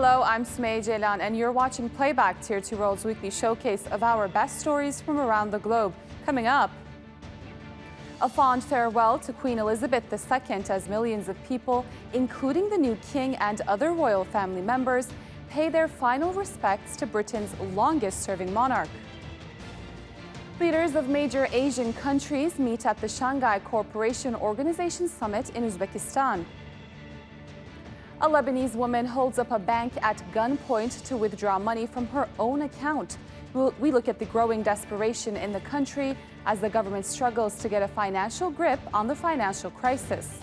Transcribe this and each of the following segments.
Hello, I'm Smay Ceylan, and you're watching Playback, Tier 2 World's weekly showcase of our best stories from around the globe. Coming up, a fond farewell to Queen Elizabeth II as millions of people, including the new king and other royal family members, pay their final respects to Britain's longest-serving monarch. Leaders of major Asian countries meet at the Shanghai Cooperation Organization Summit in Uzbekistan. A Lebanese woman holds up a bank at gunpoint to withdraw money from her own account. We look at the growing desperation in the country as the government struggles to get a financial grip on the financial crisis.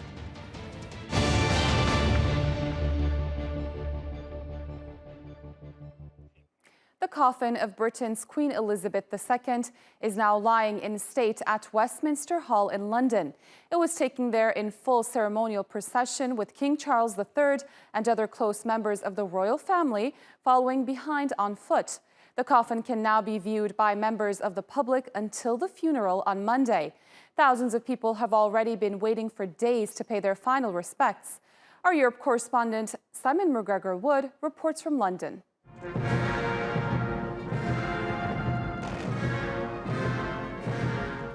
The coffin of Britain's Queen Elizabeth II is now lying in state at Westminster Hall in London. It was taken there in full ceremonial procession with King Charles III and other close members of the royal family following behind on foot. The coffin can now be viewed by members of the public until the funeral on Monday. Thousands of people have already been waiting for days to pay their final respects. Our Europe correspondent Simon McGregor-Wood reports from London.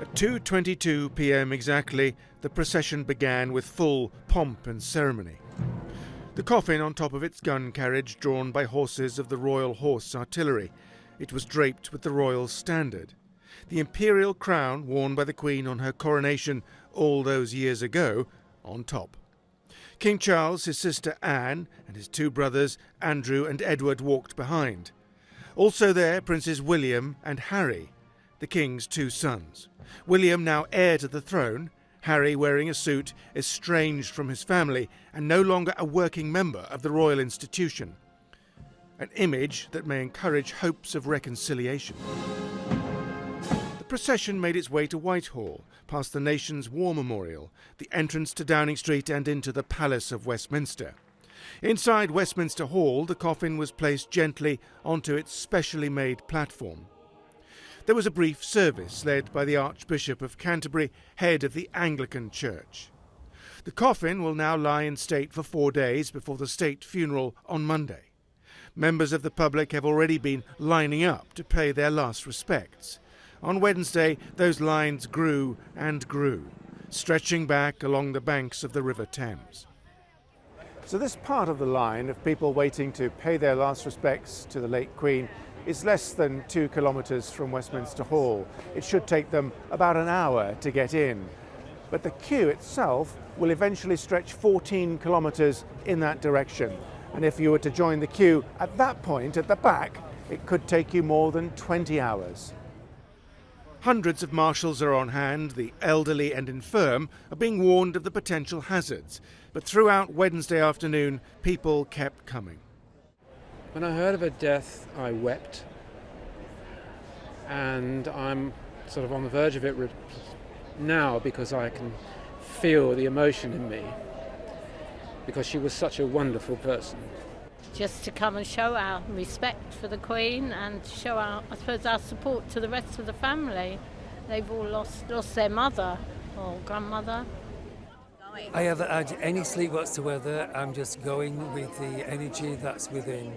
At 2:22 p.m. exactly, the procession began with full pomp and ceremony. The coffin on top of its gun carriage drawn by horses of the Royal Horse Artillery. It was draped with the royal standard. The imperial crown worn by the Queen on her coronation all those years ago on top. King Charles, his sister Anne, and his two brothers Andrew and Edward walked behind. Also there, Princes William and Harry, the King's two sons. William, now heir to the throne, Harry, wearing a suit, estranged from his family and no longer a working member of the royal institution. An image that may encourage hopes of reconciliation. The procession made its way to Whitehall, past the nation's War Memorial, the entrance to Downing Street and into the Palace of Westminster. Inside Westminster Hall, the coffin was placed gently onto its specially made platform. There was a brief service led by the Archbishop of Canterbury, head of the Anglican Church. The coffin will now lie in state for 4 days before the state funeral on Monday. Members of the public have already been lining up to pay their last respects. On Wednesday, those lines grew and grew, stretching back along the banks of the River Thames. So this part of the line of people waiting to pay their last respects to the late Queen is less than 2 kilometres from Westminster Hall. It should take them about an hour to get in. But the queue itself will eventually stretch 14 kilometres in that direction. And if you were to join the queue at that point at the back, it could take you more than 20 hours. Hundreds of marshals are on hand. The elderly and infirm are being warned of the potential hazards. But throughout Wednesday afternoon, people kept coming. When I heard of her death, I wept, and I'm sort of on the verge of it now because I can feel the emotion in me, because she was such a wonderful person. Just to come and show our respect for the Queen and show our, I suppose, our support to the rest of the family. They've all lost their mother or grandmother. I haven't had any sleep whatsoever. I'm just going with the energy that's within.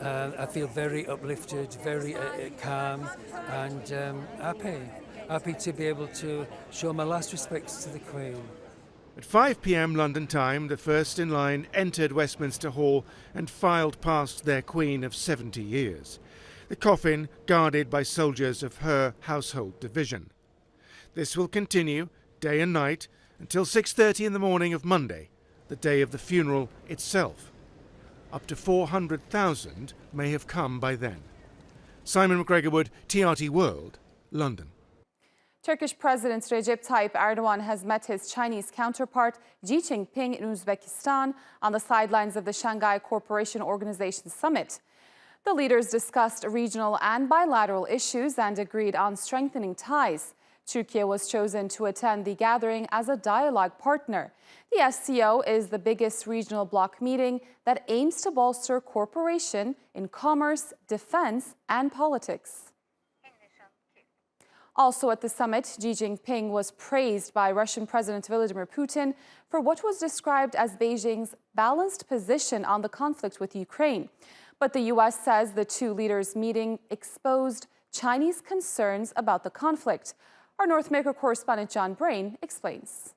I feel very uplifted, very calm and happy to be able to show my last respects to the Queen. At 5 p.m. London time, the first in line entered Westminster Hall and filed past their Queen of 70 years. The coffin guarded by soldiers of her household division. This will continue day and night until 6:30 in the morning of Monday, the day of the funeral itself. Up to 400,000 may have come by then. Simon McGregor-Wood, TRT World, London. Turkish President Recep Tayyip Erdogan has met his Chinese counterpart Xi Jinping in Uzbekistan on the sidelines of the Shanghai Cooperation Organization Summit. The leaders discussed regional and bilateral issues and agreed on strengthening ties. Turkey was chosen to attend the gathering as a dialogue partner. The SCO is the biggest regional bloc meeting that aims to bolster cooperation in commerce, defense, and politics. Also at the summit, Xi Jinping was praised by Russian President Vladimir Putin for what was described as Beijing's balanced position on the conflict with Ukraine. But the U.S. says the two leaders' meeting exposed Chinese concerns about the conflict. Our North America correspondent John Brain explains.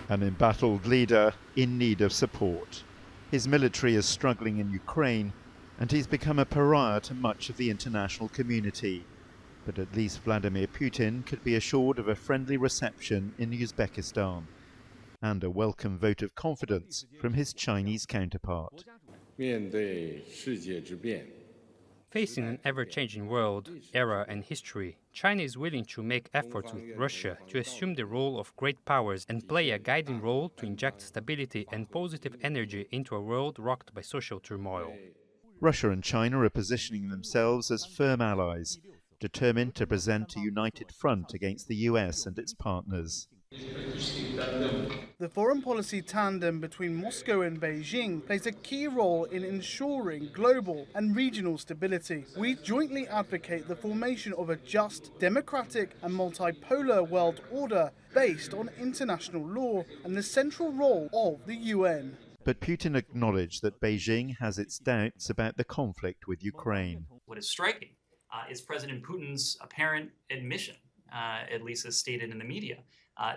An embattled leader in need of support. His military is struggling in Ukraine, and he's become a pariah to much of the international community. But at least Vladimir Putin could be assured of a friendly reception in Uzbekistan and a welcome vote of confidence from his Chinese counterpart. Facing an ever-changing world, era and history, China is willing to make efforts with Russia to assume the role of great powers and play a guiding role to inject stability and positive energy into a world rocked by social turmoil. Russia and China are positioning themselves as firm allies, determined to present a united front against the US and its partners. The foreign policy tandem between Moscow and Beijing plays a key role in ensuring global and regional stability. We jointly advocate the formation of a just, democratic and multipolar world order based on international law and the central role of the UN. But Putin acknowledged that Beijing has its doubts about the conflict with Ukraine. What is striking is President Putin's apparent admission, at least as stated in the media,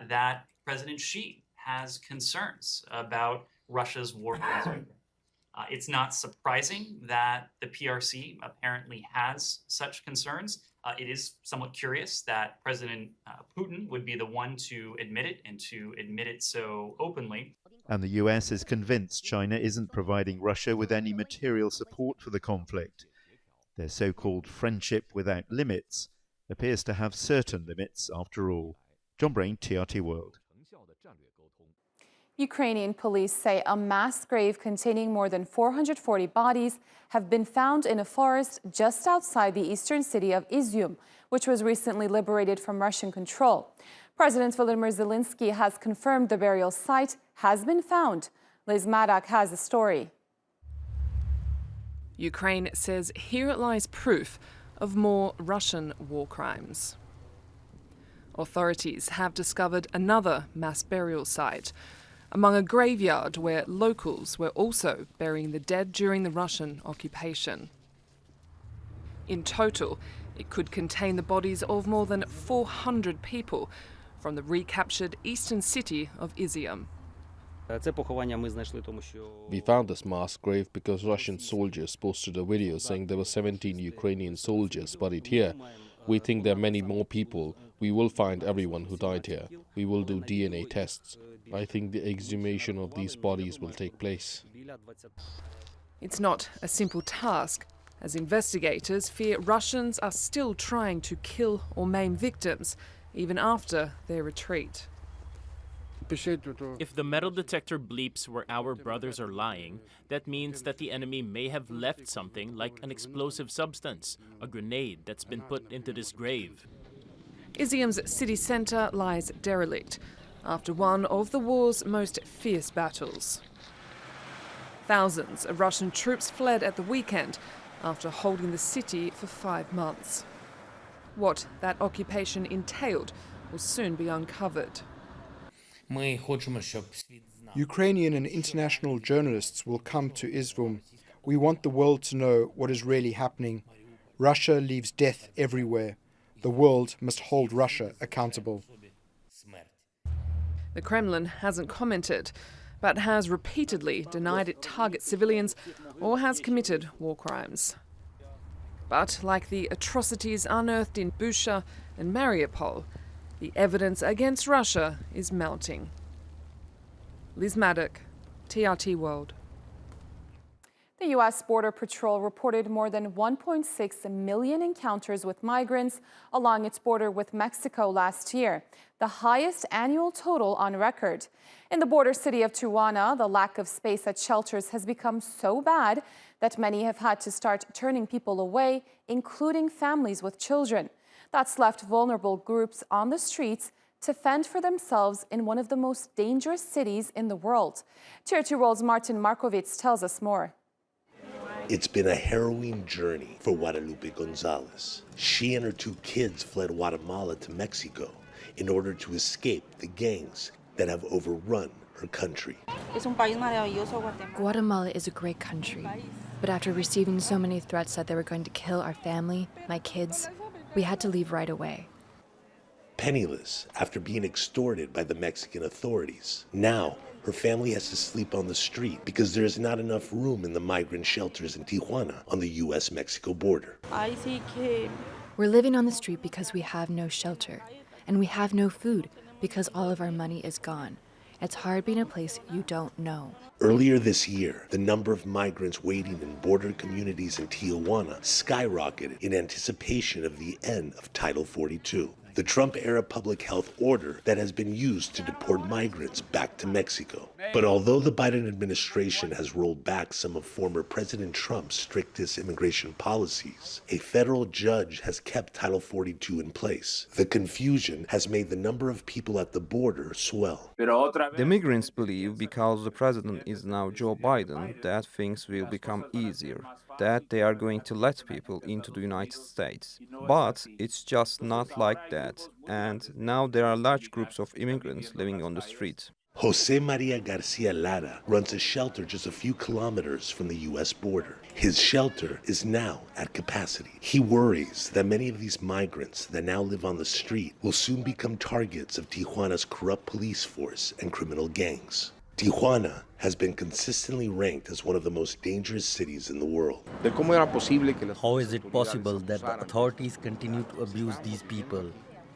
that President Xi has concerns about Russia's war against Ukraine. It's not surprising that the PRC apparently has such concerns. It is somewhat curious that President Putin would be the one to admit it and to admit it so openly. And the US is convinced China isn't providing Russia with any material support for the conflict. Their so-called friendship without limits appears to have certain limits after all. John Brain, TRT World. Ukrainian police say a mass grave containing more than 440 bodies have been found in a forest just outside the eastern city of Izium, which was recently liberated from Russian control. President Volodymyr Zelensky has confirmed the burial site has been found. Liz Maddock has the story. Ukraine says here lies proof of more Russian war crimes. Authorities have discovered another mass burial site among a graveyard where locals were also burying the dead during the Russian occupation. In total, it could contain the bodies of more than 400 people from the recaptured eastern city of Izium. We found this mass grave because Russian soldiers posted a video saying there were 17 Ukrainian soldiers buried here. We think there are many more people. We will find everyone who died here. We will do DNA tests. I think the exhumation of these bodies will take place. It's not a simple task, as investigators fear Russians are still trying to kill or maim victims, even after their retreat. If the metal detector bleeps where our brothers are lying, that means that the enemy may have left something like an explosive substance, a grenade that's been put into this grave. Izium's city centre lies derelict after one of the war's most fierce battles. Thousands of Russian troops fled at the weekend after holding the city for 5 months. What that occupation entailed will soon be uncovered. Ukrainian and international journalists will come to Izium. We want the world to know what is really happening. Russia leaves death everywhere. The world must hold Russia accountable. The Kremlin hasn't commented, but has repeatedly denied it targets civilians or has committed war crimes. But like the atrocities unearthed in Bucha and Mariupol, the evidence against Russia is mounting. Liz Maddock, TRT World. The U.S. Border Patrol reported more than 1.6 million encounters with migrants along its border with Mexico last year, the highest annual total on record. In the border city of Tijuana, the lack of space at shelters has become so bad that many have had to start turning people away, including families with children. That's left vulnerable groups on the streets to fend for themselves in one of the most dangerous cities in the world. TRT World's Martin Markovits tells us more. It's been a harrowing journey for Guadalupe Gonzalez. She and her 2 kids fled Guatemala to Mexico in order to escape the gangs that have overrun her country. Guatemala is a great country, but after receiving so many threats that they were going to kill our family, my kids, we had to leave right away. Penniless after being extorted by the Mexican authorities. Now, her family has to sleep on the street because there is not enough room in the migrant shelters in Tijuana on the U.S.-Mexico border. We're living on the street because we have no shelter, and we have no food because all of our money is gone. It's hard being a place you don't know. Earlier this year, the number of migrants waiting in border communities in Tijuana skyrocketed in anticipation of the end of Title 42, the Trump-era public health order that has been used to deport migrants back to Mexico. But although the Biden administration has rolled back some of former President Trump's strictest immigration policies, a federal judge has kept Title 42 in place. The confusion has made the number of people at the border swell. The migrants believe because the president is now Joe Biden that things will become easier, that they are going to let people into the United States. But it's just not like that, and now there are large groups of immigrants living on the streets. Jose Maria Garcia Lara runs a shelter just a few kilometers from the U.S. border. His shelter is now at capacity. He worries that many of these migrants that now live on the street will soon become targets of Tijuana's corrupt police force and criminal gangs. Tijuana has been consistently ranked as one of the most dangerous cities in the world. How is it possible that the authorities continue to abuse these people?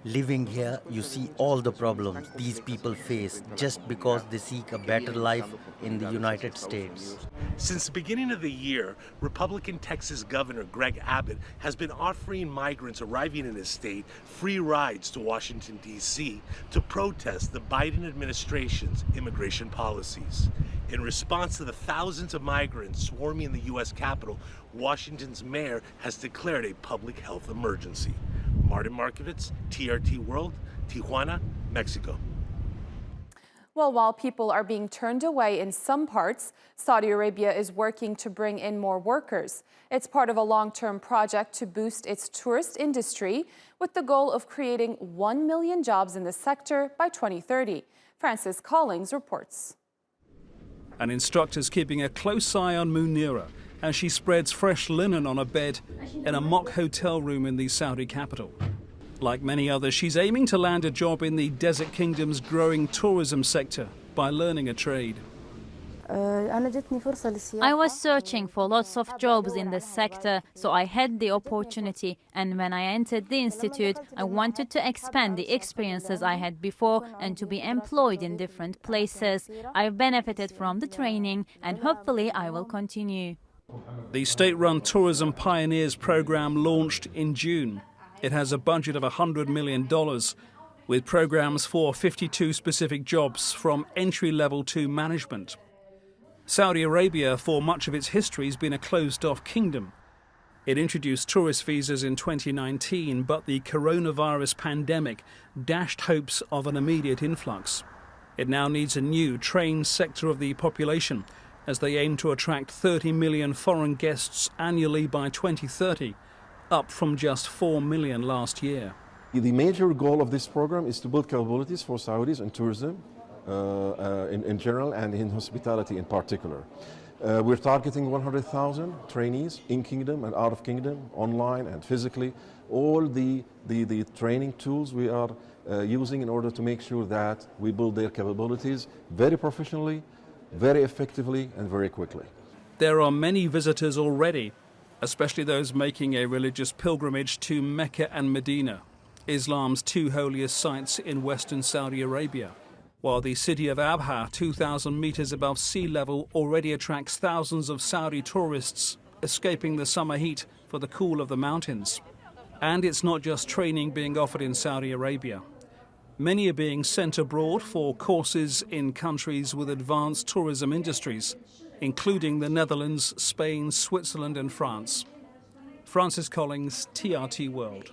Living here, you see all the problems these people face just because they seek a better life in the United States. Since the beginning of the year, Republican Texas Governor Greg Abbott has been offering migrants arriving in his state free rides to Washington, D.C. to protest the Biden administration's immigration policies. In response to the thousands of migrants swarming the U.S. Capitol, Washington's mayor has declared a public health emergency. Martin Markovitz, TRT World, Tijuana, Mexico. Well, while people are being turned away in some parts, Saudi Arabia is working to bring in more workers. It's part of a long-term project to boost its tourist industry with the goal of creating 1 million jobs in the sector by 2030. Francis Collings reports. An instructor's keeping a close eye on Munira as she spreads fresh linen on a bed in a mock hotel room in the Saudi capital. Like many others, she's aiming to land a job in the Desert Kingdom's growing tourism sector by learning a trade. I was searching for lots of jobs in this sector, so I had the opportunity, and when I entered the institute, I wanted to expand the experiences I had before and to be employed in different places. I've benefited from the training, and hopefully I will continue. The state-run Tourism Pioneers program launched in June. It has a budget of $100 million, with programs for 52 specific jobs from entry-level to management. Saudi Arabia, for much of its history, has been a closed-off kingdom. It introduced tourist visas in 2019, but the coronavirus pandemic dashed hopes of an immediate influx. It now needs a new trained sector of the population, as they aim to attract 30 million foreign guests annually by 2030, up from just 4 million last year. The major goal of this program is to build capabilities for Saudis in tourism in general and in hospitality in particular. We're targeting 100,000 trainees in Kingdom and out of Kingdom, online and physically. All the training tools we are using in order to make sure that we build their capabilities very professionally, very effectively and very quickly. There are many visitors already, especially those making a religious pilgrimage to Mecca and Medina, Islam's 2 holiest sites in western Saudi Arabia, while the city of Abha, 2,000 meters above sea level, already attracts thousands of Saudi tourists escaping the summer heat for the cool of the mountains. And it's not just training being offered in Saudi Arabia. Many are being sent abroad for courses in countries with advanced tourism industries, including the Netherlands, Spain, Switzerland and France. Francis Collings, TRT World.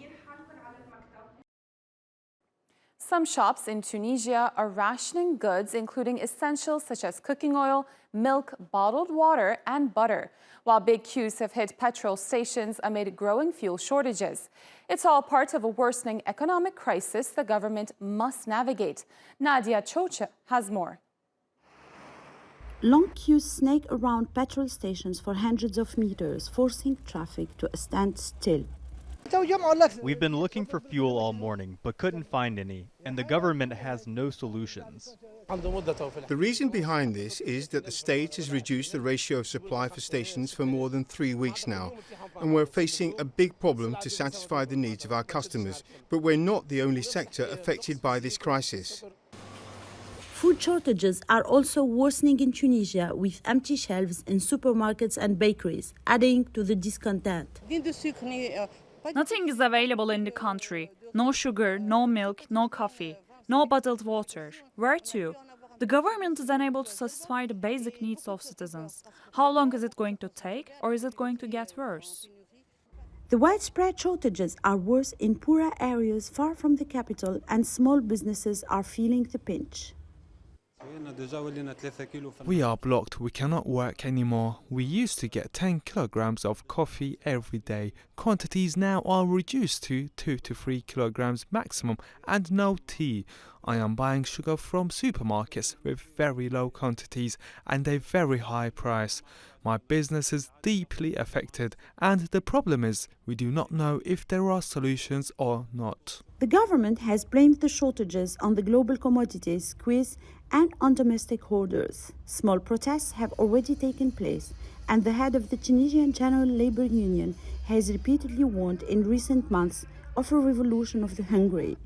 Some shops in Tunisia are rationing goods, including essentials such as cooking oil, milk, bottled water, and butter, while big queues have hit petrol stations amid growing fuel shortages. It's all part of a worsening economic crisis the government must navigate. Nadia Chocha has more. Long queues snake around petrol stations for hundreds of meters, forcing traffic to a standstill. We've been looking for fuel all morning, but couldn't find any, and the government has no solutions. The reason behind this is that the state has reduced the ratio of supply for stations for more than 3 weeks now, and we're facing a big problem to satisfy the needs of our customers. But we're not the only sector affected by this crisis. Food shortages are also worsening in Tunisia, with empty shelves in supermarkets and bakeries, adding to the discontent. Nothing is available in the country. No sugar, no milk, no coffee, no bottled water. Where to? The government is unable to satisfy the basic needs of citizens. How long is it going to take, or is it going to get worse? The widespread shortages are worse in poorer areas far from the capital, and small businesses are feeling the pinch. We are blocked. We cannot work anymore. We used to get 10 kilograms of coffee every day. Quantities now are reduced to 2 to 3 kilograms maximum, and no tea. I am buying sugar from supermarkets with very low quantities and a very high price. My business is deeply affected, and the problem is we do not know if there are solutions or not. The government has blamed the shortages on the global commodities squeeze and on domestic hoarders. Small protests have already taken place, and the head of the Tunisian General Labour Union has repeatedly warned in recent months of a revolution of the hungry.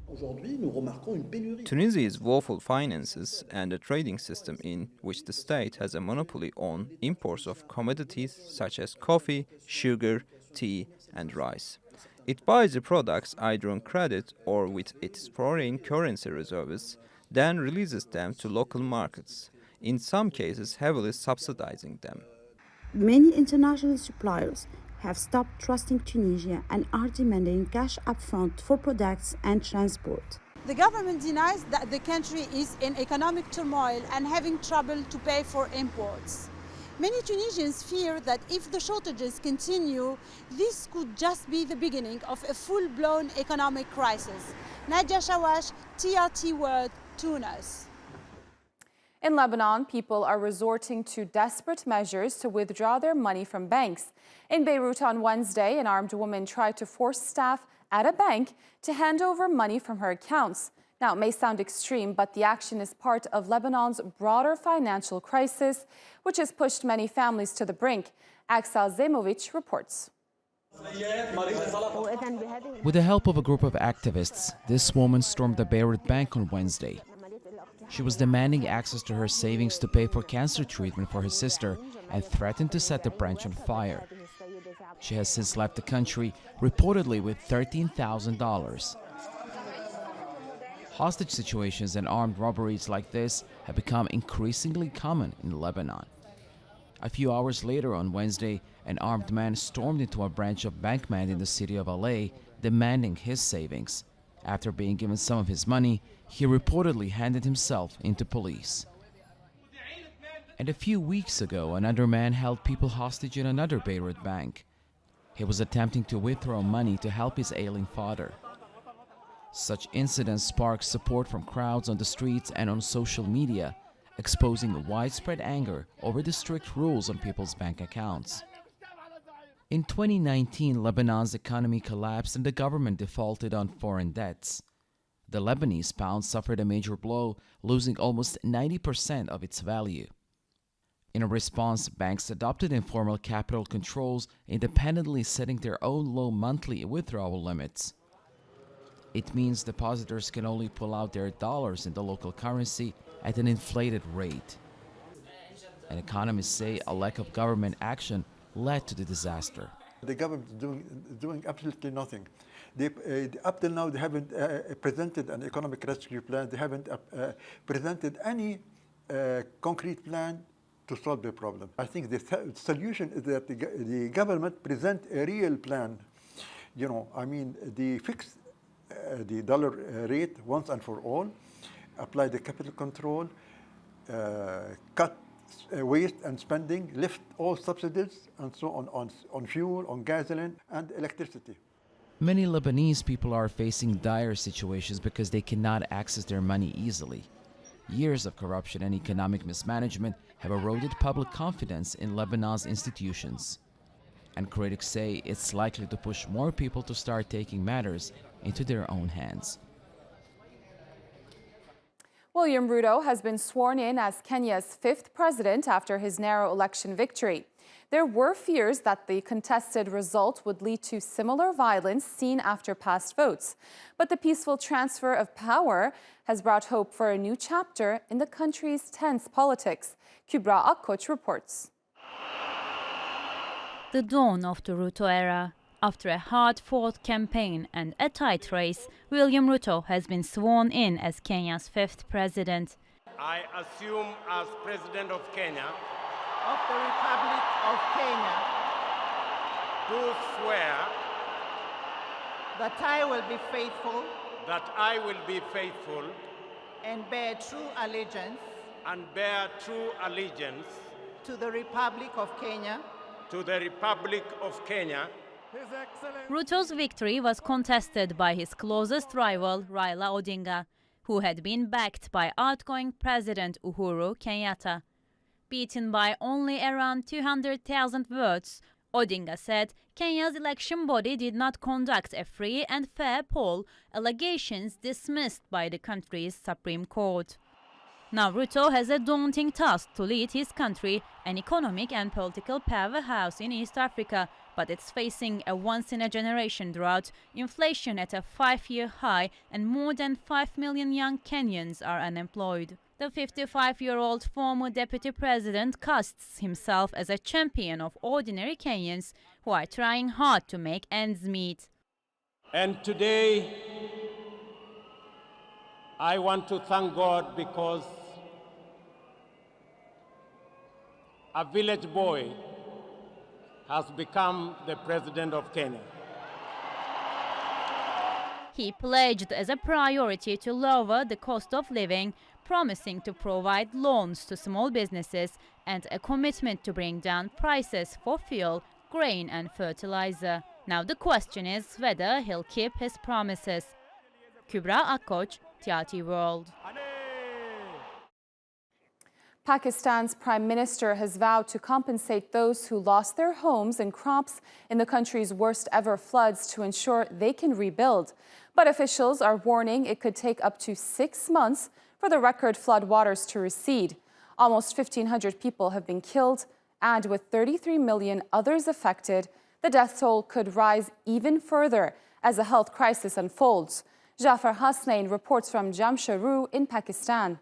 Tunisia's woeful finances and a trading system in which the state has a monopoly on imports of commodities such as coffee, sugar, tea, and rice. It buys the products either on credit or with its foreign currency reserves, then releases them to local markets, in some cases heavily subsidizing them. Many international suppliers have stopped trusting Tunisia and are demanding cash upfront for products and transport. The government denies that the country is in economic turmoil and having trouble to pay for imports. Many Tunisians fear that if the shortages continue, this could just be the beginning of a full-blown economic crisis. Nadia Shawash, TRT World, Tunis. In Lebanon, people are resorting to desperate measures to withdraw their money from banks. In Beirut on Wednesday, an armed woman tried to force staff at a bank to hand over money from her accounts. Now, it may sound extreme, but the action is part of Lebanon's broader financial crisis, which has pushed many families to the brink. Aksel Zemovich reports. With the help of a group of activists, this woman stormed the Beirut bank on Wednesday. She was demanding access to her savings to pay for cancer treatment for her sister and threatened to set the branch on fire. She has since left the country, reportedly with $13,000. Hostage situations and armed robberies like this have become increasingly common in Lebanon. A few hours later on Wednesday, an armed man stormed into a branch of Bankman in the city of LA, demanding his savings. After being given some of his money, he reportedly handed himself into police. And a few weeks ago, another man held people hostage in another Beirut bank. He was attempting to withdraw money to help his ailing father. Such incidents sparked support from crowds on the streets and on social media, exposing widespread anger over the strict rules on people's bank accounts. In 2019, Lebanon's economy collapsed and the government defaulted on foreign debts. The Lebanese pound suffered a major blow, losing almost 90% of its value. In a response, banks adopted informal capital controls, independently setting their own low monthly withdrawal limits. It means depositors can only pull out their dollars in the local currency at an inflated rate. And economists say a lack of government action led to the disaster. The government is doing absolutely nothing. Up till now, they haven't presented an economic rescue plan. They haven't presented any concrete plan to solve the problem. I think the solution is that the government present a real plan. You know, I mean, the fix the dollar rate once and for all, apply the capital control, cut waste and spending, lift all subsidies and so on fuel, on gasoline and electricity. Many Lebanese people are facing dire situations because they cannot access their money easily. Years of corruption and economic mismanagement have eroded public confidence in Lebanon's institutions. And critics say it's likely to push more people to start taking matters into their own hands. William Ruto has been sworn in as Kenya's 5th president after his narrow election victory. There were fears that the contested result would lead to similar violence seen after past votes. But the peaceful transfer of power has brought hope for a new chapter in the country's tense politics. Kübra Akkoç reports. The dawn of the Ruto era. After a hard-fought campaign and a tight race, William Ruto has been sworn in as Kenya's 5th president. I assume as President of Kenya, of the Republic of Kenya, do swear that I will be faithful and bear true allegiance to the Republic of Kenya. Ruto's victory was contested by his closest rival, Raila Odinga, who had been backed by outgoing President Uhuru Kenyatta. Beaten by only around 200,000 votes, Odinga said Kenya's election body did not conduct a free and fair poll, allegations dismissed by the country's Supreme Court. Now Ruto has a daunting task to lead his country, an economic and political powerhouse in East Africa, but it's facing a once-in-a-generation drought, inflation at a 5-year high, and more than 5 million young Kenyans are unemployed. The 55-year-old former deputy president casts himself as a champion of ordinary Kenyans who are trying hard to make ends meet. And today, I want to thank God because a village boy has become the president of Kenya. He pledged as a priority to lower the cost of living, promising to provide loans to small businesses and a commitment to bring down prices for fuel, grain and fertilizer. Now the question is whether he'll keep his promises. Kübra Akkoç, TRT World. Pakistan's Prime Minister has vowed to compensate those who lost their homes and crops in the country's worst ever floods to ensure they can rebuild. But officials are warning it could take up to 6 months for the record flood waters to recede. Almost 1,500 people have been killed, and with 33 million others affected, the death toll could rise even further as the health crisis unfolds. Jafar Hasnain reports from Jamshedpur in Pakistan.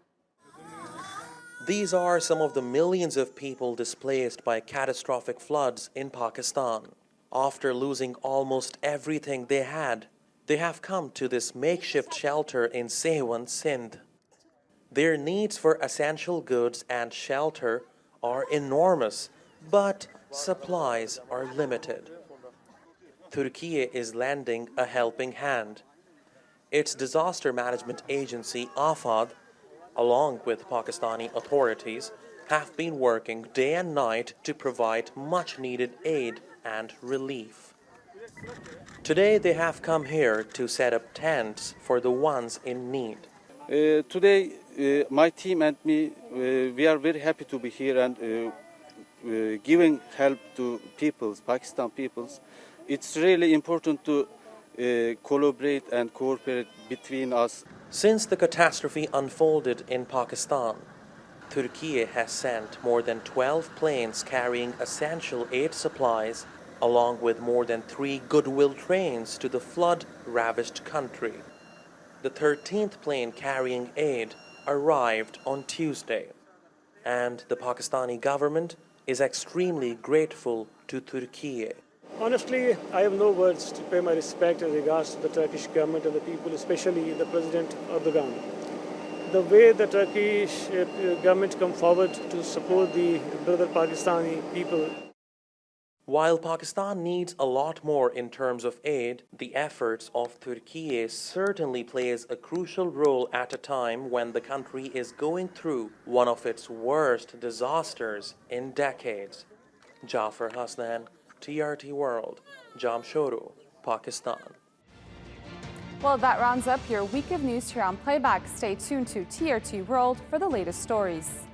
These are some of the millions of people displaced by catastrophic floods in Pakistan. After losing almost everything they had, they have come to this makeshift shelter in Sehwan, Sindh. Their needs for essential goods and shelter are enormous, but supplies are limited. Turkey is lending a helping hand. Its disaster management agency, AFAD, along with Pakistani authorities, have been working day and night to provide much-needed aid and relief. Today they have come here to set up tents for the ones in need. Today, my team and me, we are very happy to be here and giving help to peoples, Pakistan peoples. It's really important to collaborate and cooperate between us. Since the catastrophe unfolded in Pakistan, Turkey has sent more than 12 planes carrying essential aid supplies, along with more than 3 goodwill trains to the flood-ravaged country. The 13th plane carrying aid arrived on Tuesday, and the Pakistani government is extremely grateful to Turkey. Honestly, I have no words to pay my respect in regards to the Turkish government and the people, especially the President Erdogan. The way the Turkish government come forward to support the brother Pakistani people While Pakistan needs a lot more in terms of aid, the efforts of Turkey certainly plays a crucial role at a time when the country is going through one of its worst disasters in decades. Jafar Hasnan, TRT World, Jamshoro, Pakistan. Well, that rounds up your week of news here on Playback. Stay tuned to TRT World for the latest stories.